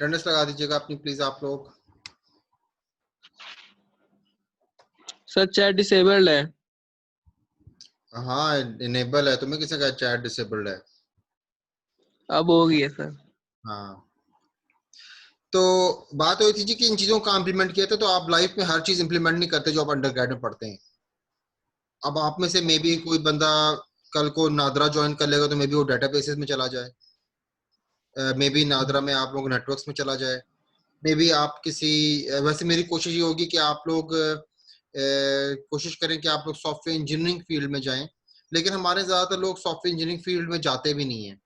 Attendance लगा दीजिएगा अपनी प्लीज आप लोग। सर चैट डिसेबल्ड है। हाँ इनेबल है, तुम्हें किसे कहा चैट डिसेबल्ड है? अब हो गई है सर। हाँ तो बात हुई थी जी कि इन चीजों का इम्प्लीमेंट किया था, तो आप लाइफ में हर चीज इंप्लीमेंट नहीं करते जो आप अंडर ग्रेड में पढ़ते हैं। अब आप में से मे बी कोई बंदा कल को नादरा ज्वाइन कर लेगा तो मे बी वो डेटाबेसेस में चला जाए, मे बी नादरा में आप लोग नेटवर्क्स में चला जाए, मे बी आप किसी वैसे मेरी कोशिश ये होगी कि आप लोग कोशिश करें कि आप लोग सॉफ्टवेयर इंजीनियरिंग फील्ड में जाएं, लेकिन हमारे ज्यादातर लोग सॉफ्टवेयर इंजीनियरिंग फील्ड में जाते भी नहीं है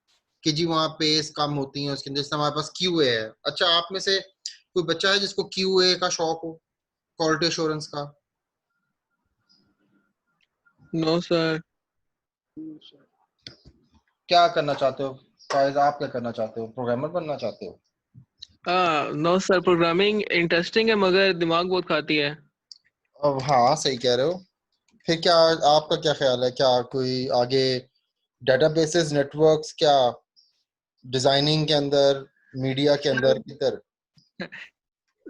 कि जी वहाँ पेस कम होती है उसके अंदर। जैसे हमारे पास क्यूए है। अच्छा आप में से कोई बच्चा है जिसको क्यूए का शौक हो, क्वालिटी एश्योरेंस का? No sir. क्या करना चाहते हो फायज, आप क्या करना चाहते हो, प्रोग्रामर बनना चाहते हो? नो सर, प्रोग्रामिंग इंटरेस्टिंग है मगर दिमाग बहुत खाती है। अब हाँ सही कह रहे हो। फिर क्या आपका क्या ख्याल है, क्या कोई आगे डेटाबेसेस नेटवर्क्स, क्या डिजाइनिंग के अंदर, मीडिया के अंदर किधर?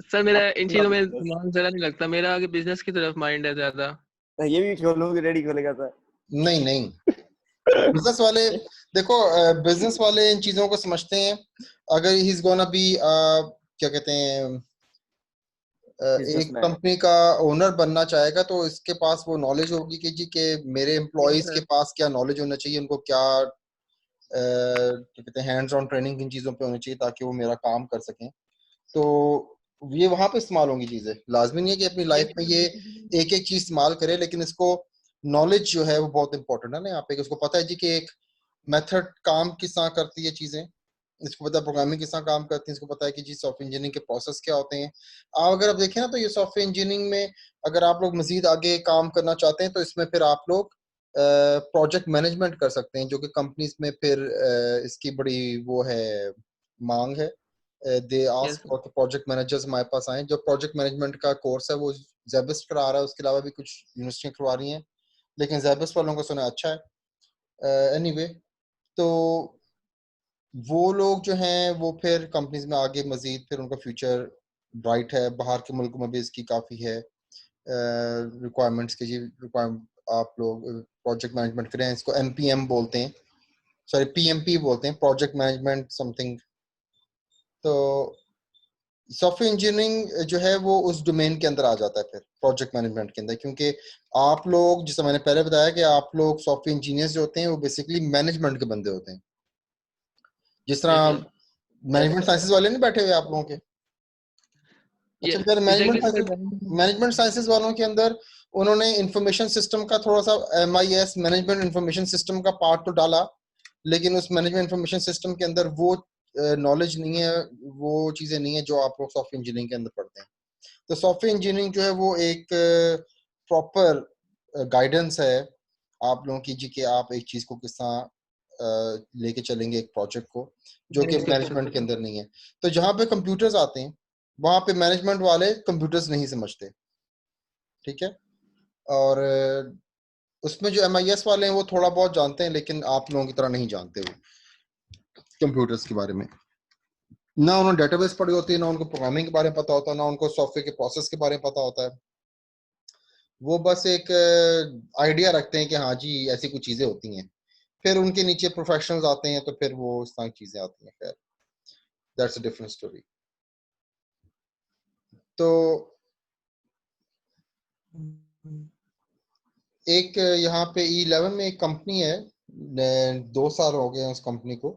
सर मेरा इन चीजों में दिमाग जरा नहीं लगता, मेरा आगे बिजनेस की तरफ माइंड है ज्यादा। ये भी खोलूंगी, रेडी खोलेगा सर। नहीं नहीं, बिजनेस वाले देखो, बिजनेस वाले इन चीजों को समझते हैं। अगर ही इज गोना बी क्या कहते हैं एक बिजनेसमैन। कंपनी का ओनर बनना चाहेगा तो इसके पास वो नॉलेज होगी कि जी के मेरे एम्प्लॉयज के पास क्या नॉलेज होना चाहिए, उनको क्या क्या कहते हैं हैंड्स ऑन ट्रेनिंग इन चीजों पे होनी चाहिए ताकि वो मेरा काम कर सकें। तो ये वहां पे इस्तेमाल होंगी चीजें। लाजमी नहीं है कि अपनी लाइफ में ये एक एक चीज इस्तेमाल करे, लेकिन इसको नॉलेज जो है वो बहुत इंपॉर्टेंट है ना यहाँ पे, कि उसको पता है जी कि एक मेथड काम किस तरह करती है चीजें, इसको पता है प्रोग्रामिंग किस तरह काम करती है, इसको पता है कि जी सॉफ्टवेयर इंजीनियरिंग के प्रोसेस क्या होते हैं। आप अगर आप देखें ना तो ये सॉफ्टवेयर इंजीनियरिंग में अगर आप लोग मजीद आगे काम करना चाहते हैं तो इसमें फिर आप लोग प्रोजेक्ट मैनेजमेंट कर सकते हैं, जो कि कंपनीज में फिर इसकी बड़ी वो है, मांग है। They yes ask for project managers हमारे पास आए। जो प्रोजेक्ट मैनेजमेंट का कोर्स है वो जेबिस्ट करा रहा है, उसके अलावा भी कुछ यूनिवर्सिटियां करवा रही हैं, लेकिन जेबिस्ट वालों को सुना अच्छा है। एनीवे तो वो लोग जो हैं वो फिर कंपनीज में आगे मजीद फिर उनका फ्यूचर ब्राइट है। बाहर के मुल्क में भी इसकी काफ़ी है रिक्वायरमेंट्स की जी। रिक्वायरमेंट आप लोग प्रोजेक्ट मैनेजमेंट करें, इसको एमपीएम बोलते हैं, सॉरी पीएमपी बोलते हैं, प्रोजेक्ट मैनेजमेंट समथिंग। तो सॉफ्टवेयर इंजीनियरिंग जो है वो उस डोमेन के अंदर आ जाता है फिर प्रोजेक्ट मैनेजमेंट के अंदर, क्योंकि आप लोग जैसे मैंने पहले बताया कि आप लोग सॉफ्टवेयर इंजीनियर्स जो होते हैं वो बेसिकली मैनेजमेंट के बंदे होते हैं। जिस तरह यस मैनेजमेंट साइंसेज वाले नहीं बैठे हुए आप लोगों के? अच्छा यस फिर एग्जैक्टली सर। मैनेजमेंट साइंसेज वालों के अंदर उन्होंने इंफॉर्मेशन सिस्टम का थोड़ा सा एमआईएस मैनेजमेंट इंफॉर्मेशन सिस्टम का पार्ट तो डाला, लेकिन उस मैनेजमेंट इंफॉर्मेशन सिस्टम के अंदर वो नॉलेज नहीं है, वो चीजें नहीं है जो आप लोग सॉफ्टवेयर इंजीनियरिंग के अंदर पढ़ते हैं। तो सॉफ्टवेयर इंजीनियरिंग जो है वो एक प्रॉपर गाइडेंस है आप लोगों की जी कि आप एक चीज को किस तरह लेके चलेंगे एक प्रोजेक्ट को, जो कि मैनेजमेंट के अंदर नहीं है। तो जहाँ पे कंप्यूटर्स आते हैं वहां पे मैनेजमेंट वाले कंप्यूटर्स नहीं समझते, ठीक है। और उसमें जो एमआईएस वाले हैं वो थोड़ा बहुत जानते हैं, लेकिन आप लोगों की तरह नहीं जानते वो कंप्यूटर्स के बारे में। ना उन्होंने डेटाबेस पढ़ी होती है, ना उनको प्रोग्रामिंग के बारे में पता होता है, ना उनको सॉफ्टवेयर के प्रोसेस के बारे में पता होता है। वो बस एक आइडिया रखते हैं कि हाँ जी ऐसी कुछ चीजें होती हैं, फिर उनके नीचे प्रोफेशनल्स आते हैं तो फिर वो इस तरह की चीजें आती हैं। खैर दैट्स अ डिफरेंट स्टोरी। तो एक यहाँ पे E11 में एक कंपनी है, 2 साल हो गए हैं उस कंपनी को।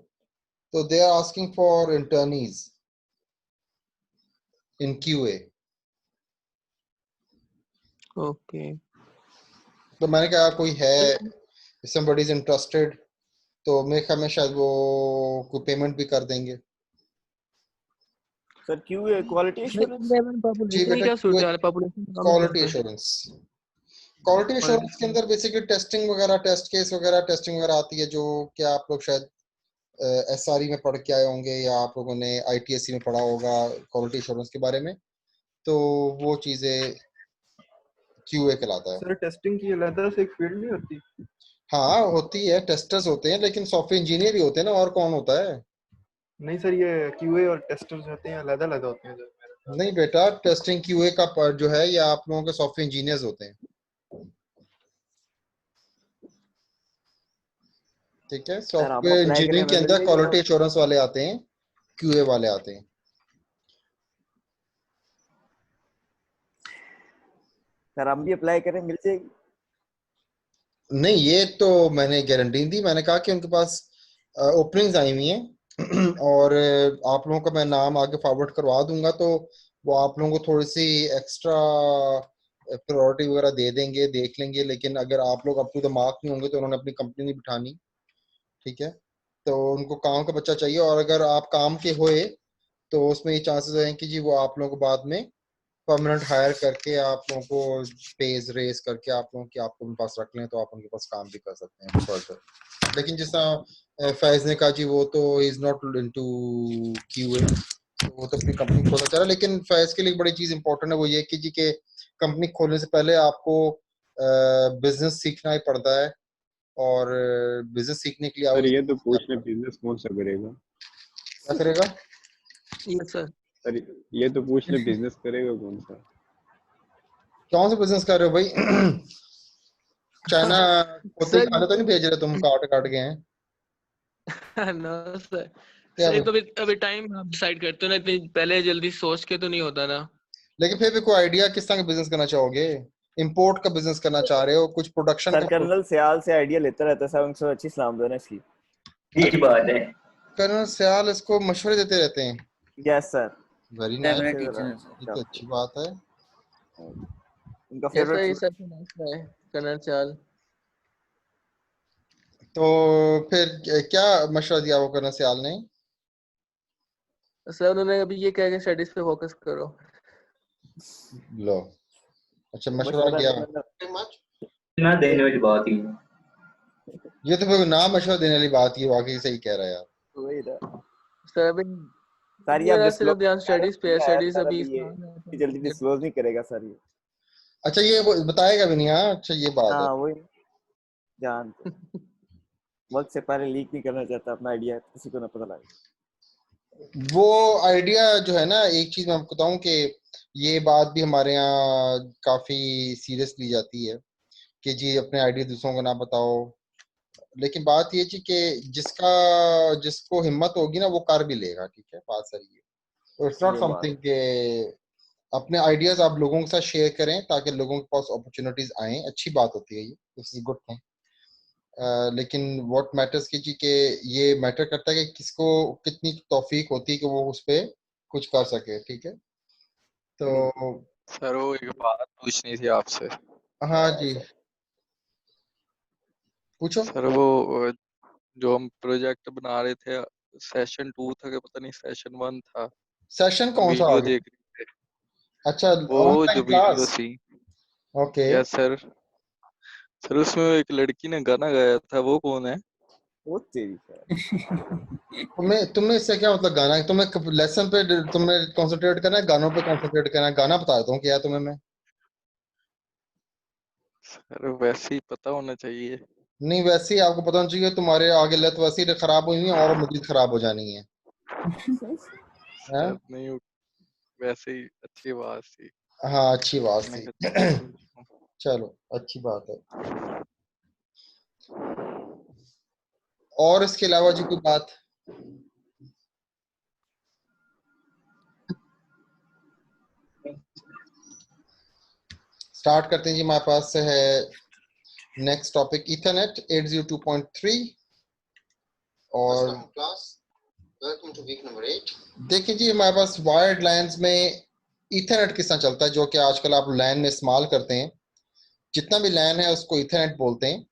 तो they are asking for internees in QA. Okay. तो मैंने कहा कोई है, somebody is interested, तो मेरे ख्याल में शायद वो कोई पेमेंट भी कर देंगे। सर क्यों है क्वालिटी एश्योरेंस? जी पॉपुलेशन बेटा, क्या सूट है, पॉपुलेशन कम है क्वालिटी उसमें। एश्योरेंस। क्वालिटी एश्योरेंस के अंदर बेसिकली टेस्टिंग वगैरह, टेस्ट केस वगैरह, टेस्टिंग वगैरह आती है, जो क्या आप लोग शायद एसआरई में पढ़ के आए होंगे या आप लोगों ने आईटीएससी में पढ़ा होगा क्वालिटी एश्योरेंस के बारे में। तो वो चीजें क्यूए कहलाता है। सर टेस्टिंग की अलग से एक फील्ड नहीं होती? हाँ होती है, टेस्टर्स होते हैं, लेकिन सॉफ्टवेयर इंजीनियर ही होते हैं ना, और कौन होता है? नहीं सर, ये क्यूए और टेस्टर्स होते हैं, अलग-अलग होते हैं सर। नहीं बेटा, टेस्टिंग क्यूए का part जो है, ये आप लोगों के सॉफ्टवेयर इंजीनियर्स होते हैं, ठीक है। सर हम सॉफ्टवेयर अप्लाई करें, इंजीनियरिंग के हमें मिल अंदर जाएगी क्वालिटी जॉब? एश्योरेंस वाले आते हैं, क्यूए वाले आते हैं। सर हम भी अप्लाई करें, मिल जाएगी? नहीं, ये तो मैंने गारंटी दी, मैंने कहा कि उनके पास ओपनिंग्स आई हुई हैं और आप लोगों का मैं नाम आगे फॉरवर्ड करवा दूंगा, तो वो आप लोगों को थोड़ी सी एक्स्ट्रा प्रायोरिटी वगैरह दे देंगे, देख लेंगे। लेकिन अगर आप लोग अप टू द मार्क नहीं होंगे तो उन्होंने अपनी कंपनी नहीं बिठानी, ठीक है। तो उनको काम का बच्चा चाहिए, और अगर आप काम के हुए तो उसमें ये चांसेस हैं कि जी वो आप लोगों को बाद में परमानेंट हायर करके आप लोगों को पेज रेस करके आप लोगों की आपको उनके पास रख लें, तो आप उनके पास काम भी कर सकते हैं फर्दर। लेकिन जिस तरह फैज ने कहा जी, वो तो इज नॉट इनटू क्यूए, तो वो तो अपनी कंपनी खोलना चाह रहा है। लेकिन फैज के लिए एक बड़ी चीज इंपॉर्टेंट है, वो ये कि जी के कंपनी खोलने से पहले आपको बिजनेस सीखना ही पड़ता है, और बिजनेस सीखने के लिए सर ये तो पूछ ले, क्या बिजनेस कौन सा करेगा? करेगा? Yes sir. सर ये तो पूछ ले, बिजनेस करेगा कौन सा? कौन सा बिजनेस कर रहे हो भाई? चाइना कुत्ते सर खाने तो नहीं भेज रहे तुम, काट काट के हैं? No sir. क्या सर भाई? तो अभी अभी टाइम आप डिसाइड करते हो ना, इतनी पहले जल्दी सोच के तो नहीं होता ना। लेकिन फिर भी कोई आइडिया किस तरह का बिजनेस करना चाहोगे? इंपोर्ट का बिजनेस करना चाह रहे हो, कुछ प्रोडक्शन सर का? कर्नल सयाल से आइडिया लेता रहता है सर, उनसे अच्छी सलाम दो ना इसकी। यही बात है। कर्नल सयाल इसको मशवरे देते रहते हैं। Yes sir. वेरी मेरा नाइस, टीचर है ये तो अच्छी बात है। उनका यस सर, ये फेवरेट। सबसे मस्त है कनर चाल। तो फिर क्या मशवरा दिया वो कर्नल सयाल ने? सर उन्होंने अभी ये कह के स्टडीज पे फोकस करो। लो, अच्छा मशवरा मशवरा किया। देना। ना देने वाली बात ही है। ये तो फिर ना मशवरा देने वाली बात ही, वाकई सही कह रहा है यार। वही ना सर अभी सर, ये अब मेरा डिस्क्लोज सिर्फ ध्यान स्टडीज पे है, स्टडीज सर, अभी अभी इस ये साल में कि जल्दी डिस्क्लोज नहीं करेगा सर ये। अच्छा, ये वो बताएगा भी नहीं? हाँ, अच्छा ये बात है। हाँ वही जान तो वक्त से पहले लीक नहीं करना चाहता अपना आइडिया, किसी को ना पता लगे। वो आइडिया जो है ना, एक चीज मैं आपको बताऊं कि ये बात भी हमारे यहाँ काफी सीरियस ली जाती है कि जी अपने आइडिया दूसरों को ना बताओ। लेकिन बात ये थी कि जिसको हिम्मत होगी ना वो कर भी लेगा, ठीक है, बात सही है। इट्स नॉट ये बात समथिंग के अपने आइडियाज आप लोगों के साथ शेयर करें ताकि लोगों के पास अपॉर्चुनिटीज आए, अच्छी बात होती है ये, दिस इज गुड थिंग। लेकिन व्हाट मैटर्स की जी के ये मैटर करता है कि किसको कितनी तौफीक होती है कि वो उस पे कुछ कर सके, ठीक है। तो सर वो एक बात पूछनी थी आपसे। हाँ जी, पूछो। सर वो जो हम प्रोजेक्ट बना रहे थे, सेशन 2 था कि पता नहीं सेशन 1 था, सेशन कौन सा आ वीडियो गया? देख रहे थे अच्छा, वो ऑनलाइन जो वीडियो क्लास। थी। ओके। Yes sir. सर उसमें एक लड़की ने गाना गाया था, वो कौन है? वो तेरी सर। तुम्हें इससे क्या मतलब? गाना तुम्हें लेसन पे तुम्हें कंसंट्रेट करना है, गानों पे कंसंट्रेट करना है? गाना बता देता हूँ क्या तुम्हें मैं। सर वैसे ही पता होना चाहिए। नहीं, वैसे ही आपको पता होना चाहिए, तुम्हारे आगे लत वैसे ही खराब हुई है और मजीद खराब हो जानी है। सर नहीं, वैसे ही अच्छी बात थी, हाँ, अच्छी बात मैंने थी। कहा चलो पूछूं। चलो, अच्छी बात है। और इसके अलावा जी कोई बात? स्टार्ट करते हैं जी। हमारे पास से है नेक्स्ट टॉपिक, ईथरनेट 802.3 और वेलकम टू वीक नंबर 8। देखिए जी, हमारे पास वायर्ड लाइंस में ईथरनेट किस तरह चलता है, जो कि आजकल आप लैन में इस्तेमाल करते हैं। जितना भी लैन है उसको ईथरनेट बोलते हैं।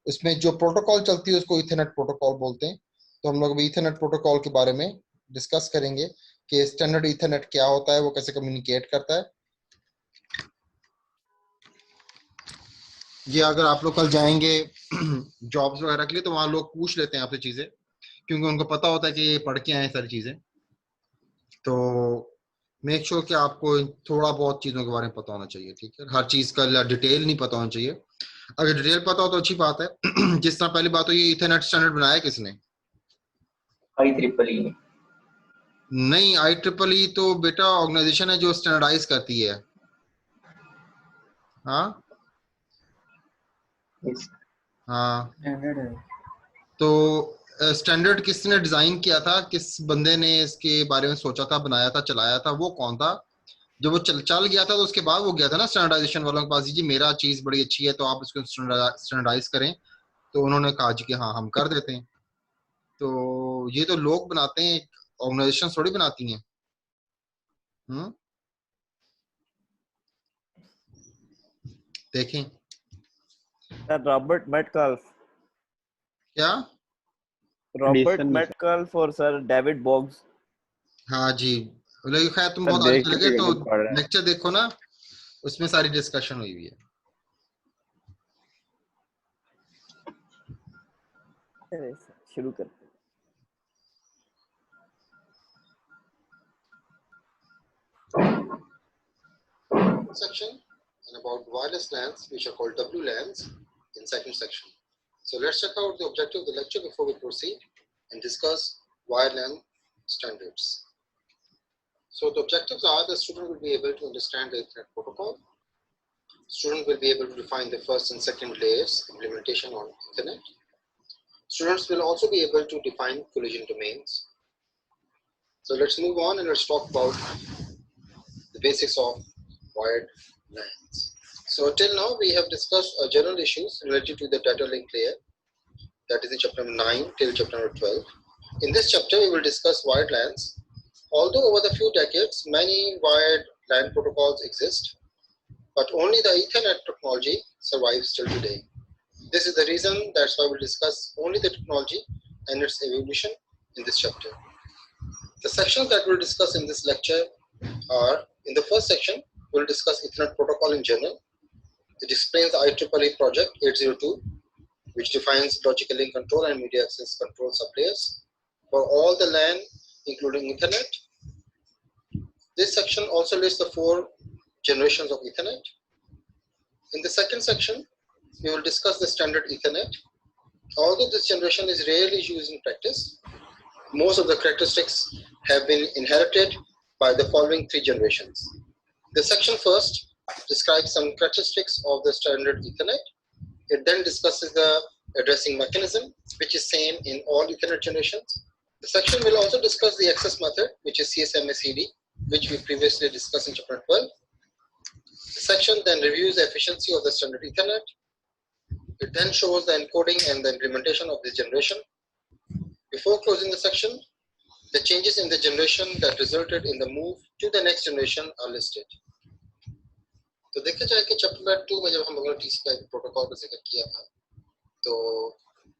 उसमें जो प्रोटोकॉल चलती है उसको ईथरनेट प्रोटोकॉल बोलते हैं। तो हम लोग अभी ईथरनेट प्रोटोकॉल के बारे में डिस्कस करेंगे कि स्टैंडर्ड ईथरनेट क्या होता है, वो कैसे कम्युनिकेट करता है। ये अगर आप लोग कल जाएंगे जॉब्स वगैरह के लिए तो वहां लोग पूछ लेते हैं आपसे चीजें, क्योंकि उनको पता होता है कि ये पढ़ के आए सारी चीजें। तो मेक श्योर कि आपको थोड़ा बहुत चीजों के बारे में पता होना चाहिए, ठीक है। हर चीज का डिटेल नहीं पता होना चाहिए। अगर डिटेल पता हो तो अच्छी बात है। जिस तरह पहली बात तो ये इथरनेट स्टैंडर्ड बनाया किसने? IEEE। नहीं, IEEE तो बेटा ऑर्गेनाइजेशन है जो स्टैंडर्डाइज करती है। हाँ हाँ, स्टैंडर्ड है। तो स्टैंडर्ड किसने डिजाइन किया था, किस बंदे ने इसके बारे में सोचा था, बनाया था, चलाया था, वो कौन था? जब वो चल गया था तो उसके बाद वो गया था ना स्टैंडर्डाइजेशन वालों के पास, जी मेरा चीज बड़ी अच्छी है तो आप इसको स्टैंडर्डाइज करें। तो उन्होंने कहा जी कि हाँ हम कर देते हैं। तो ये तो लोग बनाते हैं, ऑर्गेनाइजेशन थोड़ी बनाती हैं। देखें सर रॉबर्ट मेटकल्फ, क्या। रॉबर्ट एडिशन में मेटकल्फ और सर डेविड बॉग्स। हाँ जी, लेकिन खैर तुम सर बहुत आगे देख चले के गए, तो गलत पढ़ रहे हैं। लेक्चर देखो ना, उसमें सारी डिस्कशन हुई हुई है। अरे सर, शुरू करते हैं। Section and about wireless LANs, which are called WLANs, in second section. So let's check out the objective of the lecture before we proceed and discuss wired LAN standards. So the objectives are: the student will be able to understand the Ethernet protocol. Student will be able to define the first and second layers implementation on Ethernet. Students will also be able to define collision domains. So let's move on and let's talk about the basics of wired LANs. So till now we have discussed general issues related to the data link layer, that is in chapter number 9 till chapter number 12. In this chapter we will discuss wired LANs. Although over the few decades many wired LAN protocols exist, but only the Ethernet technology survives till today. This is the reason that's why we'll discuss only the technology and its evolution in this chapter. The sections that we'll discuss in this lecture are: in the first section we'll discuss Ethernet protocol in general. It explains the IEEE project 802, which defines logical link control and media access control sublayers for all the LAN, including Ethernet. This section also lists the 4 generations of Ethernet. In the second section, we will discuss the standard Ethernet. Although this generation is rarely used in practice, most of the characteristics have been inherited by the following 3 generations. The section first describes some characteristics of the standard Ethernet. It then discusses the addressing mechanism, which is same in all Ethernet generations. The section will also discuss the access method, which is CSMA-CD, which we previously discussed in chapter 12. The section then reviews the efficiency of the standard Ethernet. It then shows the encoding and the implementation of this generation. Before closing the section, the changes in the generation that resulted in the move to the next generation are listed. तो देखा जाए कि chapter 2 में जब हम लोगों ने TCP/IP protocol का जिक्र किया था, तो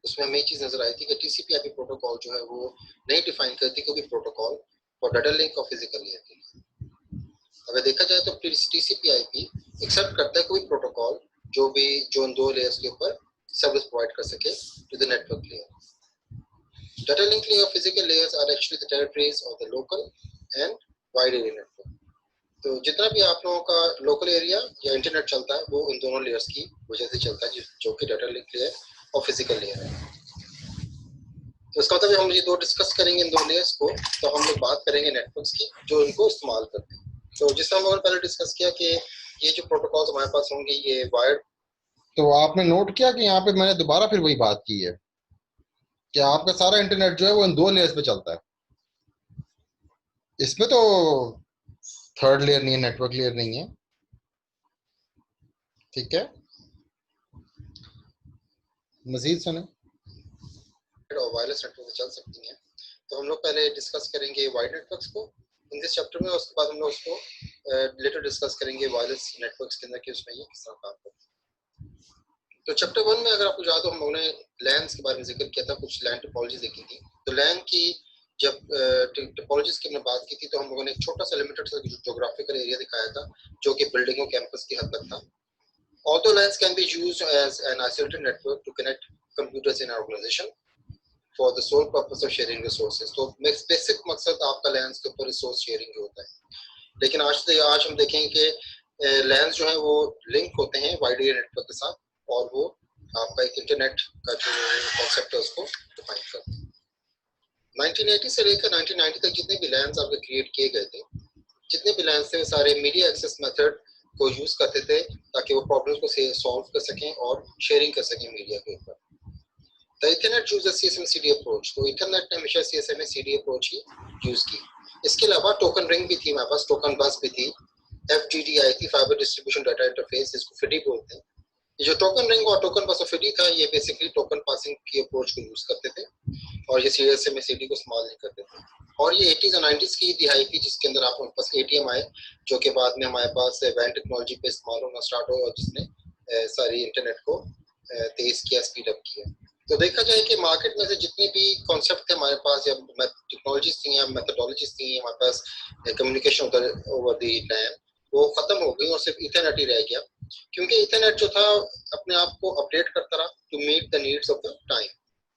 उसमें हमें चीज नजर आई थी कि TCP/IP प्रोटोकॉल जो है वो नहीं डिफाइन करती कोई भी प्रोटोकॉल फॉर डाटा लिंक और फिजिकल लेयर के लिए। अगर देखा जाए तो TCP/IP एक्सेप्ट करता है कोई प्रोटोकॉल जो इन 2 लेयर्स के ऊपर सर्विस प्रोवाइड कर सके to the network layer. Data link layer और physical layers are actually the territories of the local and wide area network. तो जितना भी आप लोगों का लोकल एरिया या इंटरनेट चलता है वो इन दोनों लेयर्स की वजह से चलता है, जो कि डाटा लिंक लेयर और फिजिकल लेयर है। तो इसका मतलब हम ये 2 डिस्कस करेंगे इन 2 लेयर्स को, तो हम लोग बात करेंगे नेटवर्क्स की जो इनको इस्तेमाल करते हैं। तो जिस हम लोगों ने पहले डिस्कस किया कि ये जो प्रोटोकॉल्स हमारे पास होंगे ये वायर्ड, तो आपने नोट किया कि यहाँ पे मैंने दोबारा फिर वही बात की है कि आपका सारा इंटरनेट जो है वो इन 2 लेयर्स पे चलता है। इसमें तो थर्ड लेयर नहीं है, नेटवर्क लेयर नहीं है, ठीक है। मजीद सुने और वायरलेस नेटवर्क चल सकती हैं, तो हम लोग पहले डिस्कस करेंगे वायर्ड नेटवर्क्स को इन दिस चैप्टर में, उसके बाद हम लोग उसको लेटर डिस्कस करेंगे वायरलेस नेटवर्क्स के अंदर कि उसमें ये किस तरह काम करते हैं। तो चैप्टर 1 में अगर आपको याद हो हम लोगों ने लैन्स के बारे में जिक्र किया था, कुछ लैन टोपोलॉजी देखी थी। तो लैन की जब टोपोलॉजीज की हमने बात की थी तो हम लोगों ने एक छोटा सा लिमिटेड सा ज्योग्राफिकल एरिया दिखाया था जो कि बिल्डिंगों कैंपस की हद तक था। Although LANs can be used as an isolated network to connect computers in an organization for the sole purpose of sharing resources, तो बेसिक मकसद आपका LANs के ऊपर रिसोर्स शेयरिंग होता है। लेकिन आज हम देखेंगे कि LANs जो है वो लिंक होते हैं वाइड एरिया नेटवर्क के साथ और वो आपका एक इंटरनेट का जो कॉन्सेप्ट है उसको डिफाइन करते हैं। 1980 से लेकर 1990 तक जितने भी लैंड्स आपके क्रिएट किए गए थे, जितने भी लैंड्स थे, सारे मीडिया एक्सेस मेथड को यूज करते थे ताकि वो प्रॉब्लम्स को सॉल्व कर सकें और शेयरिंग कर सकें मीडिया के ऊपर। The Ethernet uses CSMA-CD approach, तो Ethernet ने हमेशा CSMA-CD approach ही यूज की। इसके अलावा टोकन रिंग भी थी हमारे पास, टोकन बस भी थी, FDDI थी, फाइबर डिस्ट्रीब्यूशन डाटा इंटरफेस, इसको FDD बोलते हैं। ये जो टोकन रिंग और टोकन बस और FDD था, ये बेसिकली टोकन पासिंग की अप्रोच को यूज करते थे और ये CSMA-CD को इस्तेमाल नहीं करते थे। और ये 80s और 90s की दिहाई थी जिसके अंदर आपके पास ATM आए, जो कि बाद में हमारे पास वैन टेक्नोलॉजी पे इस्तेमाल होना स्टार्ट हुआ और जिसने सारी इंटरनेट को तेज किया, स्पीड अप किया। तो देखा जाए कि मार्केट में से जितने भी कॉन्सेप्ट थे हमारे पास या टेक्नोलॉजीज थी या मेथोडोलॉजीज थी हमारे पास कम्युनिकेशन ओवर द लैन, वो खत्म हो गई और सिर्फ इथरनेट ही रह गया, क्योंकि इथरनेट जो था अपने आप को अपडेट करता रहा to meet the needs of the time.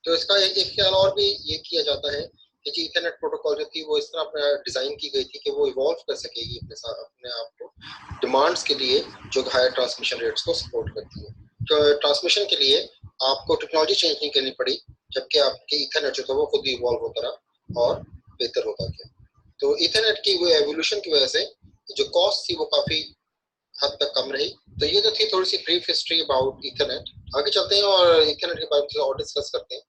तो इसका एक ख्याल और भी ये किया जाता है कि जी इथरनेट प्रोटोकॉल जो थी वो इस तरह डिजाइन की गई थी कि वो इवॉल्व कर सकेगी अपने साथ अपने आप को डिमांड्स के लिए जो हायर ट्रांसमिशन रेट्स को सपोर्ट करती है। तो ट्रांसमिशन के लिए आपको टेक्नोलॉजी चेंज नहीं करनी पड़ी, जबकि आपके इथरनेट जो था वो खुद ही इवॉल्व होता रहा और बेहतर होता गया। तो इथरनेट की वो एवोल्यूशन की वजह से जो कॉस्ट थी वो काफी हद तक कम रही। तो ये तो थी थोड़ी सी ब्रीफ हिस्ट्री अबाउट इथरनेट। आगे चलते हैं और इथरनेट के बारे में और डिस्कस करते हैं।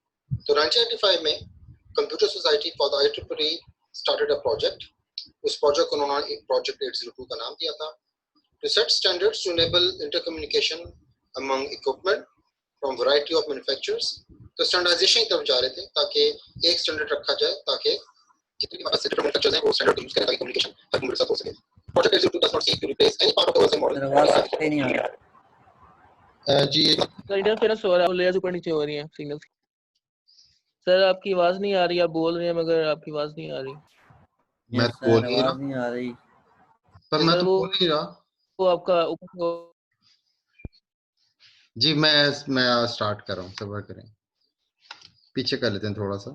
तो 1985 में computer society for the IEEE started a project. उस प्रोजेक्ट को उन्होंने प्रोजेक्ट 802 का नाम दिया था, to set standards to enable intercommunication among equipment from variety of manufacturers. तो स्टैंडर्डाइजेशन की तरफ जा रहे थे ताकि एक स्टैंडर्ड रखा जाए ताकि जितने भी मैन्युफैक्चरर्स हैं वो स्टैंडर्ड को यूज करें ताकि कम्युनिकेशन हर कंप्यूटर के साथ हो सके। Project 802 does not seek to replace any part of the OSI model. आवाज नहीं आ रहा। जी सर इंटरफेरेंस हो रहा है, लेयर्स ऊपर नीचे हो रही हैं सिग्नल। सर आपकी आवाज नहीं आ रही, आप बोल रहे हैं मगर आपकी आवाज नहीं आ रही। मैं यस तो बोल सर, नहीं रहा, आवाज नहीं आ रही। पर मैं सर तो बोल नहीं रहा वो आपका ऊपर जी। मैं स्टार्ट कर रहा हूँ, सब्र करें, पीछे कर लेते हैं थोड़ा सा,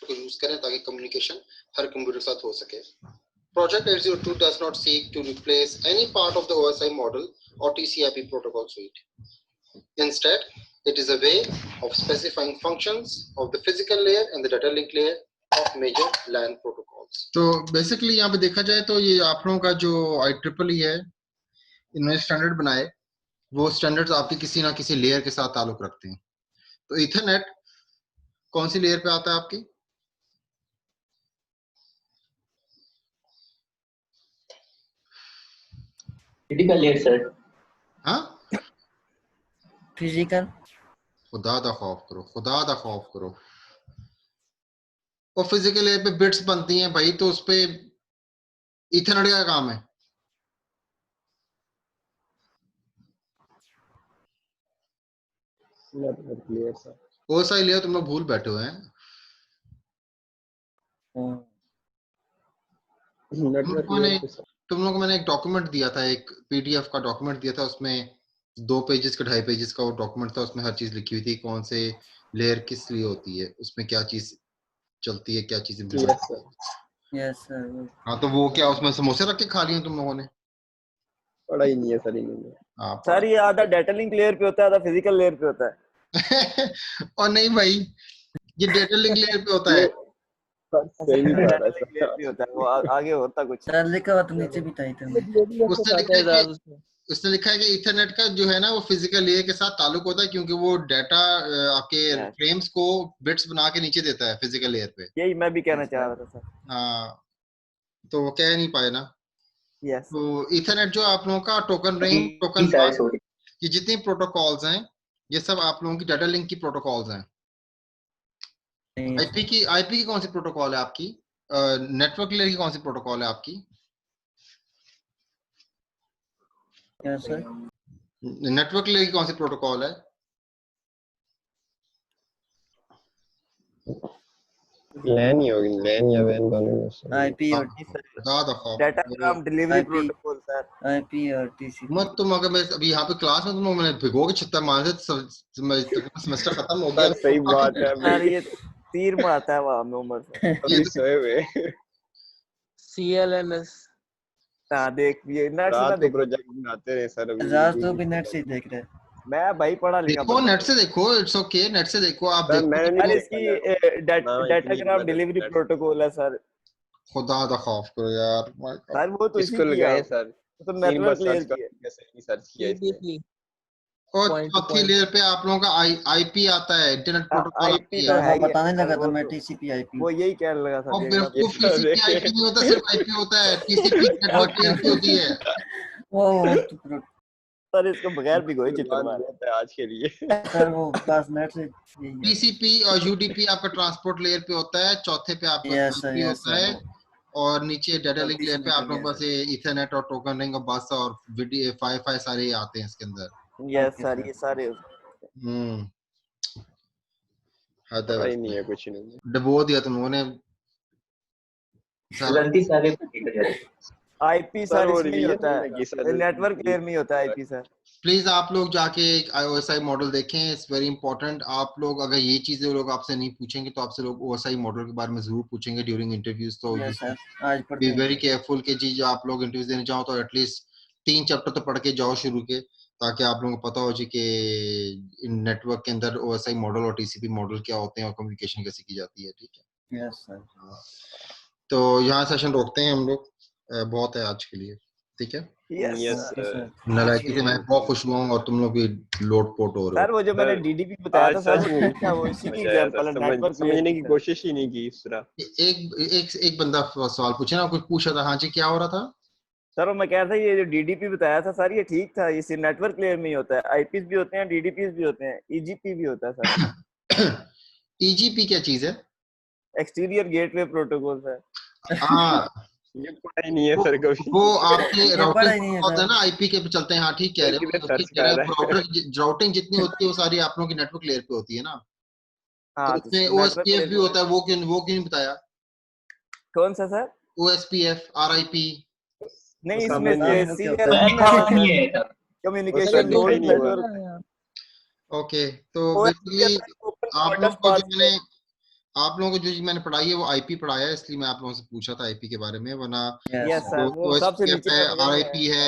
को यूज करें ताकि कम्युनिकेशन हर कंप्यूटर के साथ हो सके। Project 802 does not seek to replace any part of the OSI model or TCP protocol suite. Instead, it is a way of specifying functions of the physical layer and the data link layer of major LAN protocols. तो basically यहाँ पे देखा जाए तो ये आप लोगों का जो IEEE है, इन्होंने स्टैंडर्ड बनाए, वो स्टैंडर्ड्स आपके किसी ना किसी लेयर के साथ ताल्लुक रखते हैं। तो इथरनेट कौन सी लेयर पे आता है आपकी? Physical layer sir. हाँ, फिजिकल। खुदा दा खौफ करो, खुदा दा खौफ करो। और फिजिकल लेयर पे बिट्स बनती हैं भाई, तो उस पे इथरनेट का काम है। Network layer sir. वो सारी लेयर तुम लोग भूल बैठे हुए हैं। नेटवर्क लेयर पे सर। तुम लोगों को मैंने एक डॉक्यूमेंट दिया था, एक PDF का डॉक्यूमेंट दिया था, उसमें 2 पेजेस का 2.5 पेजेस का वो डॉक्यूमेंट था, उसमें हर चीज लिखी हुई थी, कौन से लेयर किस लिए होती है, उसमें क्या चीज चलती है, क्या चीज यस सर। Yes sir. हाँ, तो वो क्या उसमें समोसे रख के खा लिए तुम लोगों ने? पढ़ा ही नहीं है सर इन्होंने। हाँ सर ये आधा डेटा लिंक लेयर पे होता है, आधा फिजिकल लेयर पे होता है। और नहीं भाई, ये डेटा लिंक लेयर पे होता है। सही नहीं पढ़ा रहा डेटा लिंक लेयर पे होता है, वो आगे होता कुछ। सर लिखा हुआ तो नीचे भी था इधर। उसने लिखा है कि इथरनेट का जो है ना वो फिजिकल लेयर के साथ ताल्लुक होता है, क्योंकि वो डाटा आपके फ्रेम्स को बिट्स बना के नीचे देता है फिजिकल लेयर पे। यही मैं भी कहना चाह रहा था सर। हाँ, तो वो कह नहीं पाए ना। यस। तो इथरनेट जो आप लोगों का टोकन रिंग, टोकन बस, ये जितने प्रोटोकॉल्स हैं ये सब आप लोगों की डाटा लिंक की प्रोटोकॉल्स हैं। आईपी की कौन सी प्रोटोकॉल है आपकी? नेटवर्क लेयर की कौन सी प्रोटोकॉल है आपकी? क्या सर? नेटवर्क लेयर की कौन सी प्रोटोकॉल है? लैन ही होगी, लैन या वैन दोनों में से। आईपी और डाटा ग्राम डिलीवरी प्रोटोकॉल सर। आईपी और टीसीपी। मत तुम, अगर मैं अभी यहाँ पे क्लास में तुम मैंने भिगो के छत्ता मार दे, सेमेस्टर खत्म हो गया। सही बात है सर ये तीर मारता है वहां में उमर से। अभी सोए हुए। CLNS। हाँ देख, ये नेट से ना रात को देख। प्रोजेक्ट बनाते रहे सर। अभी रात को भी नेट से देख रहे हैं। मैं भाई पढ़ा लिखा देखो नेट से देखो, इट्स ओके, नेट से देखो आप सर देखो। मैंने यार नहीं इसकी देखा ना, डाटाग्राम इतनी डिलीवरी मदद प्रोटोकॉल है सर। खुदा दा खौफ करो यार, माय गॉड। सर वो तो इसी इसको की लगाए है, सर, वो तो 3 बार नेटवर्क लेयर सर्च की है। कैसे नहीं सर्च किया इसने। CDC और पॉइंट टू चौथी पॉइंट। लेयर पे आप लोगों का आईपी आता है, इंटरनेट प्रोटोकॉल आईपी आती तो है। है मैं ही है बताने सर, लगा था वो मैं तो TCP IP। वो यही कहने लगा था और देखना। बेवकूफ ये टीसीपी आईपी नहीं होता, सिर्फ आईपी होता है, टीसीपी नेटवर्क लेयर पे होती है। वो सर इसको बगैर भिगोए चित्र कुर्बान मारे। बहुत है आज के लिए। सर वो बस नेट से यही है। टीसीपी और यूडीपी आपका ट्रांसपोर्ट लेयर पे होता है, चौथे पे आपका यस सर, आईपी यस होता है, सर। और नीचे डाटा लिंक गलती से लेयर पे आप निकल लोगों गया के पास ये ईथरनेट और टोकन रिंग और बस और वीडियो फाई सारे आते हैं इसके अंदर। Yes okay sir, sir. ये सारे हद है पता ही बस, नहीं है कुछ नहीं। डबो दिया तुम लोगों ने सारा। गलती सारे ठीक है। आईपी सर सर वो इसमें ही रिवीजन होता नहीं है, लगी सर, नेटवर्क लेयर में ही होता है आईपी सर। प्लीज आप लोग जाके एक ओएसआई मॉडल देखें, इट्स वेरी इंपॉर्टेंट। आप लोग अगर ये चीजें लोग आपसे नहीं पूछेंगे तो आपसे लोग ओएसआई मॉडल के बारे में जरूर पूछेंगे ड्यूरिंग इंटरव्यूज। तो यस सर, आज पढ़ते बी हैं। वेरी केयरफुल कि जी जो आप लोग इंटरव्यूज देने जाओ तो एटलीस्ट 3 चैप्टर तो पढ़ के जाओ शुरू के, ताकि आप लोगों को पता हो जी कि इन नेटवर्क के अंदर ओएसआई मॉडल और टीसीपी मॉडल क्या होते हैं और कम्युनिकेशन कैसे की जाती है। ठीक है, यस सर। तो यहाँ सेशन रोकते हैं हम लोग, बहुत है आज के लिए। ठीक है, यस ओके सर। नालायकी से मैं बहुत खुश हुआ हूँ और तुम लोग भी लोड पोट हो रहे सर हो। वो जो मैंने सर डीडीपी बताया आज था सर, सच वो में ठीक था, वो इसी की मजा आया सर, एग्जांपल है नेटवर्क लेयर समझने की की सर। कोशिश ही नहीं की इस तरह। एक बंदा सवाल पूछे ना, कुछ पूछा था। हाँ जी, क्या हो रहा था? सर वो मैं कह रहा था ये जो डीडीपी बताया था सर, ये ठीक था, ये सिर्फ नेटवर्क लेयर में ही होता है। आईपीस भी होते हैं, डीडीपीस भी होते हैं, ईजीपी भी होता है सर। ईजीपी क्या चीज है? Exterior gateway protocol sir. हाँ, ये पता ही नहीं है वो सर कभी। वो आपके ये राउटिंग पढ़ा ही नहीं है होता है सर। ना, आईपी के पे चलते हैं। हाँ ठीक कह सर रहे किधर हो, सर्च ठीक कह रहे कर हो। रहा है। राउटिंग जितनी होती है वो सारी आप लोगों की नेटवर्क लेयर पे होती है ना, तो हाँ, तो उसमें नेटवर्क ओएसपीएफ लेयर भी में होता है। वो क्यों नहीं बताया? कौन सा सर? OSPF, RIP. नहीं, वो इसमें समझ नहीं बताने को क्या होता तो है? सीएलएन लिखा है हुआ नहीं सर, है इधर। वो कम्युनिकेशन सर नोड लिखा ही नहीं हुआ। नेटवर्क। ओके, तो बेसिकली ओएसपीएफ ओपन आप स्टैटस लोगों को पाथ। जो मैंने आप लोगों को जो मैंने पढ़ाई है वो आईपी पढ़ाया है, इसलिए मैं आप लोगों से पूछा था आईपी के बारे में, वरना यस यस सर। सर, वो सबसे ओएसपीएफ नीचे है, पर वही है। आरआईपी है,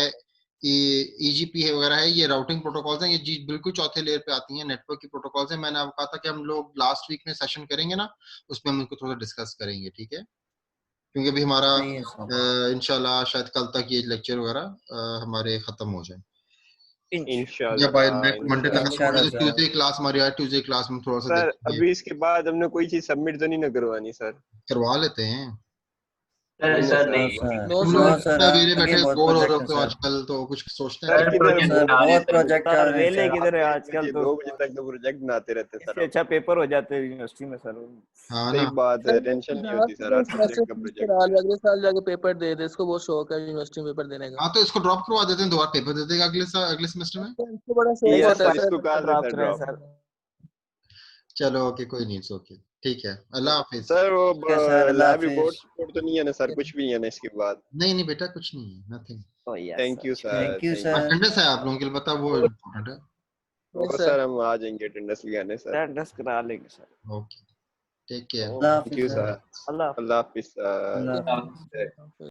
ईजीपी है वगैरह है, ये राउटिंग प्रोटोकॉल्स हैं। ये जी बिल्कुल चौथे लेयर पे आती हैं, नेटवर्क की प्रोटोकॉल्स हैं। मैंने आपको कहा था कि हम लोग लास्ट वीक में सेशन करेंगे ना, उसमें हम इनको थोड़ा डिस्कस करेंगे। ठीक है, क्योंकि अभी हमारा सही है सर। इंशाल्लाह शायद कल तक ये लेक्चर वगैरह हमारे खत्म हो जाए, या बाय इंशाल्लाह मंडे तक खत्म हो इंशाल्लाह। इंशाल्लाह जाए। तो सर। ट्यूसडे क्लास हमारी आज, ट्यूसडे क्लास में थोड़ा सा सर देखेंगे, अभी इसके बाद हमने कोई चीज सबमिट तो नहीं ना करवानी सर? करवा लेते हैं। सर नहीं ना सर सर। नो नहीं। सर, नो तुम नो लोग सर, वेले आगे बैठे बहुत बोर हो रहे प्रोजेक्ट है होते हो सर। आजकल, तो कुछ सोचते हैं। सर सर किधर प्रोजेक्ट सर बना रहे हैं बहुत सर। प्रोजेक्ट आ सर रहे हैं वेले सर। किधर है रात आजकल? के तो 2 बजे तक तो प्रोजेक्ट बनाते रहते सर इससे हम। अच्छा पेपर हो जाते हैं यूनिवर्सिटी में सर। हाँ सही ना, बात है, टेंशन नहीं होती सर हर सब्जेक्ट का प्रोजेक्ट करा है। ले, अगले साल जाके पेपर दे दे। इसको बहुत शौक है यूनिवर्सिटी में पेपर देने का। हाँ तो इसको ड्रॉप करवा देते हैं, दोबारा पेपर दे देगा अगले सेमेस्टर में। इसको बड़ा नहीं शौक सर, यस होता है सर, सर इसको कहा पेपर था ड्रॉप सर कर रहे हैं ड्रॉप। सर। चलो ओके, कोई नहीं, ओके, ठीक है, अल्लाह हाफिज। सर वो ओके सर, अल्लाह लैब रिपोर्ट हाफिज। रिपोर्ट तो नहीं है ना सर? कुछ भी नहीं है ना इसके बाद? नहीं नहीं बेटा, कुछ नहीं है, nothing. O yes thank you sir. Sir, thank you thank you. Sir. Attendance है आप लोगों के लिए, पता वो इम्पोर्टेंट है। वो सर सर हम आ जाएंगे अटेंडेंस लगाने सर। अटेंडेंस करा लेंगे सर। Okay, take care. अल्लाह थैंक हाफिज यू सर। सर। अल्लाह अल्लाह हाफिज सर। अल्लाह हाँ। हाफिज। सर